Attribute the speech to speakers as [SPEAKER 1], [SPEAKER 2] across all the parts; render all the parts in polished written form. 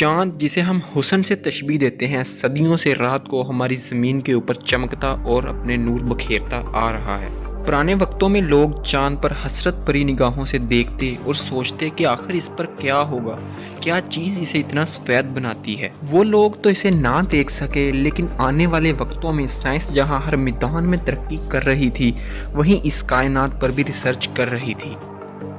[SPEAKER 1] چاند جسے ہم حسن سے تشبیہ دیتے ہیں صدیوں سے رات کو ہماری زمین کے اوپر چمکتا اور اپنے نور بکھیرتا آ رہا ہے۔ پرانے وقتوں میں لوگ چاند پر حسرت بھری نگاہوں سے دیکھتے اور سوچتے کہ آخر اس پر کیا ہوگا، کیا چیز اسے اتنا سفید بناتی ہے۔ وہ لوگ تو اسے نہ دیکھ سکے، لیکن آنے والے وقتوں میں سائنس جہاں ہر میدان میں ترقی کر رہی تھی، وہیں اس کائنات پر بھی ریسرچ کر رہی تھی۔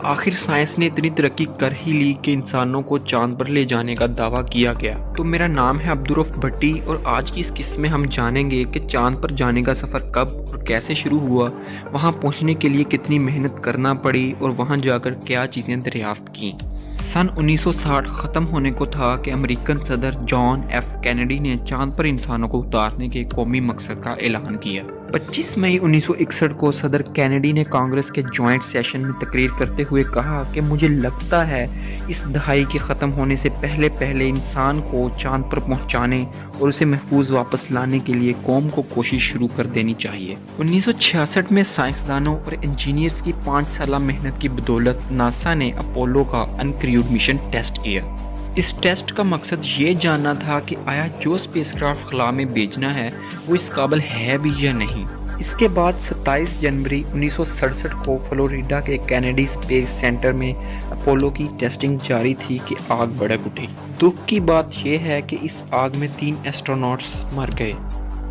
[SPEAKER 1] آخر سائنس نے اتنی ترقی کر ہی لی کہ انسانوں کو چاند پر لے جانے کا دعویٰ کیا گیا۔ تو میرا نام ہے عبدالرؤف بھٹی اور آج کی اس قسط میں ہم جانیں گے کہ چاند پر جانے کا سفر کب اور کیسے شروع ہوا، وہاں پہنچنے کے لیے کتنی محنت کرنا پڑی اور وہاں جا کر کیا چیزیں دریافت کیں۔ سن 1960 ختم ہونے کو تھا کہ امریکن صدر جان ایف کینیڈی نے چاند پر انسانوں کو اتارنے کے قومی مقصد کا اعلان کیا۔ 25 مئی 1961 کو صدر کینیڈی نے کانگریس کے جوائنٹ سیشن میں تقریر کرتے ہوئے کہا کہ مجھے لگتا ہے اس دہائی کے ختم ہونے سے پہلے انسان کو چاند پر پہنچانے اور اسے محفوظ واپس لانے کے لیے قوم کو کوشش شروع کر دینی چاہیے۔ 1966 میں سائنسدانوں اور انجینئرز کی 5 سالہ محنت کی بدولت ناسا نے اپولو کا انکریوڈ مشن ٹیسٹ کیا۔ اس ٹیسٹ کا مقصد یہ جاننا تھا کہ آیا جو اسپیس کرافٹ خلا میں بھیجنا ہے وہ اس قابل ہے بھی یا نہیں۔ اس کے بعد 27 جنوری 1967 کو فلوریڈا کے کینیڈی اسپیس سینٹر میں اپولو کی ٹیسٹنگ جاری تھی کہ آگ بھڑک اٹھی۔ دکھ کی بات یہ ہے کہ اس آگ میں 3 ایسٹروناٹس مر گئے۔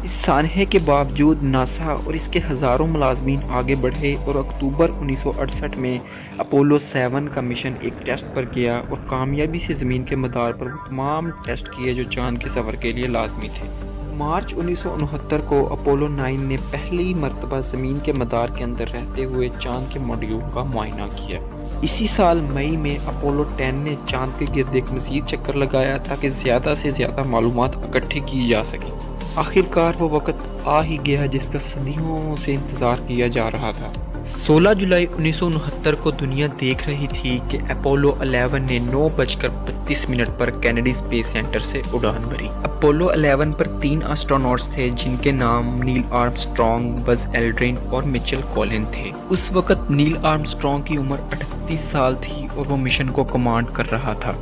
[SPEAKER 1] اس سانحے کے باوجود ناسا اور اس کے ہزاروں ملازمین آگے بڑھے اور اکتوبر 1968 میں اپولو 7 کا مشن ایک ٹیسٹ پر گیا اور کامیابی سے زمین کے مدار پر وہ تمام ٹیسٹ کیے جو چاند کے سفر کے لیے لازمی تھے۔ مارچ 1969 کو اپولو 9 نے پہلی مرتبہ زمین کے مدار کے اندر رہتے ہوئے چاند کے ماڈیول کا معائنہ کیا۔ اسی سال مئی میں اپولو 10 نے چاند کے گرد ایک مزید چکر لگایا تاکہ زیادہ سے زیادہ معلومات اکٹھی کی جا سکیں۔ آخرکار وہ وقت آ ہی گیا جس کا صدیوں سے انتظار کیا جا رہا تھا۔ 16 جولائی 1969 کو دنیا دیکھ رہی تھی کہ اپولو 11 نے 9:32 پر کینیڈی اسپیس سینٹر سے اڑان بھری۔ اپولو 11 پر 3 ایسٹروناٹس تھے جن کے نام نیل آرمسٹرانگ، بز ایلڈرن اور میچل کولن تھے۔ اس وقت نیل آرمسٹرانگ کی عمر 38 سال تھی اور وہ مشن کو کمانڈ کر رہا تھا۔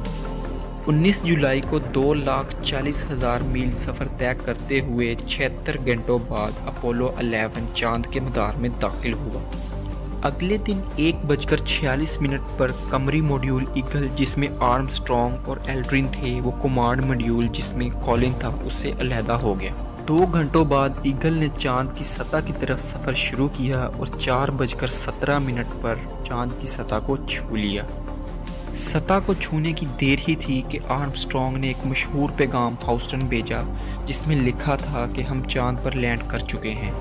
[SPEAKER 1] 19 جولائی کو 2,40,000 میل سفر طے کرتے ہوئے 76 گھنٹوں بعد اپولو 11 چاند کے مدار میں داخل ہوا۔ اگلے دن 1:46 پر قمری ماڈیول ایگل جس میں آرمسٹرانگ اور ایلڈرن تھے، وہ کمانڈ ماڈیول جس میں کولن تھا، اس سے علیحدہ ہو گیا۔ 2 گھنٹوں بعد ایگل نے چاند کی سطح کی طرف سفر شروع کیا اور 4:17 پر چاند کی سطح کو چھو لیا۔ سطح کو چھونے کی دیر ہی تھی کہ آرمسٹرانگ نے ایک مشہور پیغام ہاؤسٹن بھیجا جس میں لکھا تھا کہ ہم چاند پر لینڈ کر چکے ہیں۔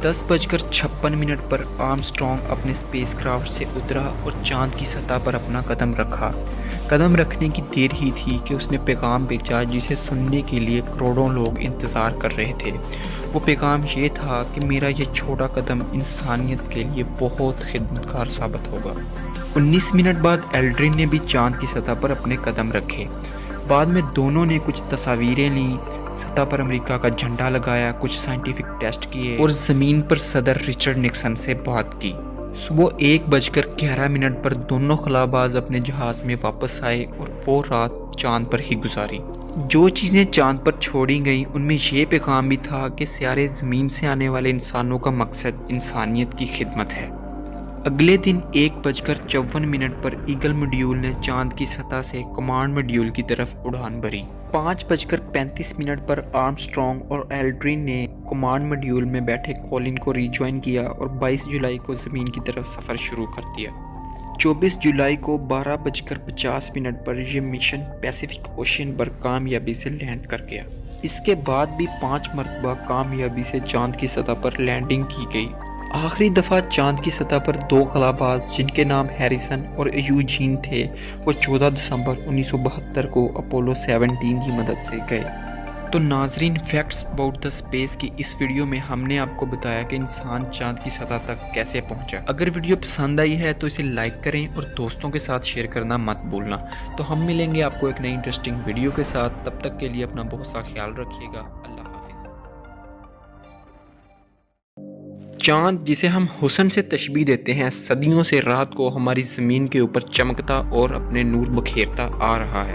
[SPEAKER 1] 10:56 پر آرمسٹرانگ اپنے اسپیس کرافٹ سے اترا اور چاند کی سطح پر اپنا قدم رکھا۔ قدم رکھنے کی دیر ہی تھی کہ اس نے پیغام بھیجا جسے سننے کے لیے کروڑوں لوگ انتظار کر رہے تھے۔ وہ پیغام یہ تھا کہ میرا یہ چھوٹا قدم انسانیت کے لیے بہت خدمتگار ثابت ہوگا۔ 19 منٹ بعد ایلڈرن نے بھی چاند کی سطح پر اپنے قدم رکھے۔ بعد میں دونوں نے کچھ تصاویریں لیں، سطح پر امریکہ کا جھنڈا لگایا، کچھ سائنٹیفک ٹیسٹ کیے اور زمین پر صدر رچرڈ نکسن سے بات کی۔ صبح 1:11 پر دونوں خلاباز اپنے جہاز میں واپس آئے اور وہ رات چاند پر ہی گزاری۔ جو چیزیں چاند پر چھوڑی گئیں ان میں یہ پیغام بھی تھا کہ سیارے زمین سے آنے والے انسانوں کا مقصد انسانیت کی خدمت ہے۔ اگلے دن 1:54 پر ایگل ماڈیول نے چاند کی سطح سے کمانڈ ماڈیول کی طرف اڑان بھری۔ 5:35 پر آرمسٹرانگ اور ایلڈرن نے کمانڈ ماڈیول میں بیٹھے کولن کو ری جوائن کیا اور 22 جولائی کو زمین کی طرف سفر شروع کر دیا۔ 24 جولائی کو 12:50 پر یہ مشن پیسیفک اوشین پر کامیابی سے لینڈ کر گیا۔ اس کے بعد بھی 5 مرتبہ کامیابی سے چاند کی سطح پر لینڈنگ کی گئی۔ آخری دفعہ چاند کی سطح پر 2 خلاباز جن کے نام ہیریسن اور ایوجین تھے، وہ 14 دسمبر 1972 کو اپولو 17 کی مدد سے گئے۔ تو ناظرین، فیکٹس اباؤٹ دا اسپیس کی اس ویڈیو میں ہم نے آپ کو بتایا کہ انسان چاند کی سطح تک کیسے پہنچا۔ اگر ویڈیو پسند آئی ہے تو اسے لائک کریں اور دوستوں کے ساتھ شیئر کرنا مت بھولنا۔ تو ہم ملیں گے آپ کو ایک نئی انٹرسٹنگ ویڈیو کے ساتھ، تب تک کے لیے اپنا بہت سا خیال رکھیے گا۔ چاند جسے ہم حسن سے تشبیہ دیتے ہیں صدیوں سے رات کو ہماری زمین کے اوپر چمکتا اور اپنے نور بکھیرتا آ رہا ہے۔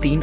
[SPEAKER 1] 3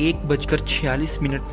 [SPEAKER 1] 1:46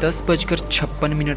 [SPEAKER 1] 10:56